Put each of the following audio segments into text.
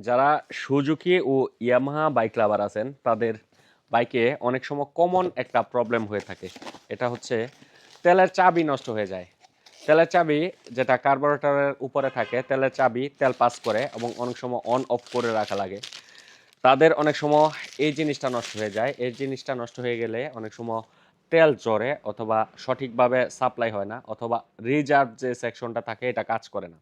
যারা সুজুকি ও Yamaha bike লাভার আছেন তাদের বাইকে অনেক সময় কমন একটা প্রবলেম হয়ে থাকে। এটা হচ্ছে তেলের চাবি নষ্ট হয়ে যায়। তেলের চাবি যেটা কার্বোরেটরের উপরে থাকে, তেলের চাবি তেল পাস করে এবং অনেক সময় অন অফ করে রাখা লাগে। তাদের অনেক সময় এই জিনিসটা নষ্ট হয়ে যায়। এই জিনিসটা নষ্ট হয়ে গেলে অনেক সময় তেল জ্বরে অথবা সঠিকভাবে সাপ্লাই হয় না অথবা রিজার্ভ যে সেকশনটা থাকে এটা কাজ করে না।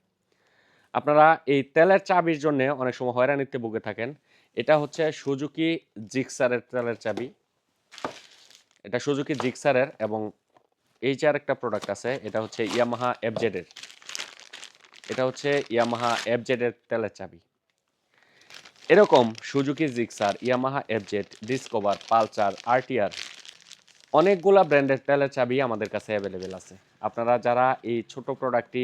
আপনারা এই তেলের চাবির জন্য অনেক সময় হয়রানিতে ভুগে থাকেন। এটা হচ্ছে সুজুকি জিক্সারের তেলের চাবি। এটা সুজুকি জিক্সারের এবং এই যে আরেকটা প্রোডাক্ট আছে এটা হচ্ছে ইয়ামাহা এফজেড এর। এটা হচ্ছে ইয়ামাহা এফজেড এর তেলের চাবি। এরকম Suzuki Gixxer, Yamaha FZ, discover, Pulsar, RTR অনেকগুলা ব্র্যান্ডের তেলের চাবি আমাদের কাছে অ্যাভেলেবেল আছে। আপনারা যারা এই ছোট প্রোডাক্টটি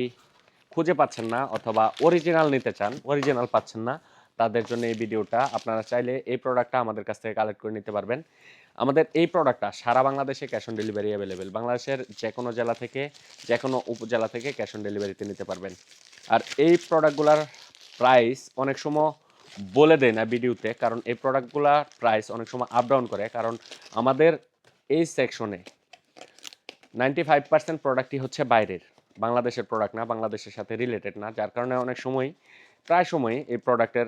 খুঁজে পাচ্ছেন না অথবা অরিজিনাল নিতে চান, অরিজিনাল পাচ্ছেন না, তাদের জন্য এই ভিডিওটা। আপনারা চাইলে এই প্রোডাক্টটা আমাদের কাছ থেকে কালেক্ট করে নিতে পারবেন। আমাদের এই প্রোডাক্টটা সারা বাংলাদেশে ক্যাশ অন ডেলিভারি অ্যাভেলেবেল। বাংলাদেশের যেকোনো জেলা থেকে, যেকোনো উপজেলা থেকে ক্যাশ অন ডেলিভারিতে নিতে পারবেন। আর এই প্রোডাক্টগুলার প্রাইস অনেক সময় বলে দেয় না ভিডিওতে, কারণ এই প্রোডাক্টগুলার প্রাইস অনেক সময় আপ ডাউন করে। কারণ আমাদের এই সেকশনে 95% প্রোডাক্টই হচ্ছে বাইরের, বাংলাদেশের প্রোডাক্ট না, বাংলাদেশের সাথে রিলেটেড না। যার কারণে অনেক সময়, প্রায় সময়ই এই প্রোডাক্টের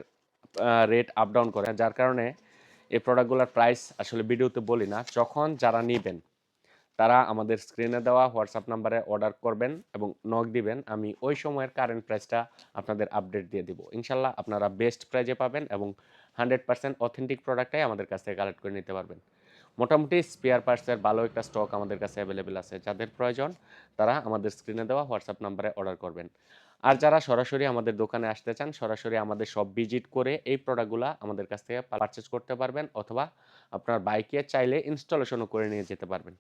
রেট আপ ডাউন করে। যার কারণে এই প্রোডাক্টগুলোর প্রাইস আসলে ভিডিওতে বলি না। যখন যারা নিবেন তারা আমাদের স্ক্রিনে দেওয়া হোয়াটসঅ্যাপ নাম্বারে অর্ডার করবেন এবং নক দিবেন। আমি ওই সময়ের কারেন্ট প্রাইসটা আপনাদের আপডেট দিয়ে দিব। ইনশাল্লাহ আপনারা বেস্ট প্রাইজে পাবেন এবং 100% অথেন্টিক প্রোডাক্টটাই আমাদের কাছ থেকে কালেক্ট করে নিতে পারবেন। মোটামুটি স্পেয়ার পার্টসের ভালো একটা স্টক আমাদের কাছে অ্যাভেলেবেল আছে। যাদের প্রয়োজন তারা আমাদের স্ক্রিনে দেওয়া হোয়াটসঅ্যাপ নাম্বারে অর্ডার করবেন। আর যারা সরাসরি আমাদের দোকানে আসতে চান, সরাসরি আমাদের শপ ভিজিট করে এই প্রোডাক্টগুলা আমাদের কাছ থেকে পারচেজ করতে পারবেন অথবা আপনার বাইকে চাইলে ইনস্টলেশনও করে নিয়ে যেতে পারবেন।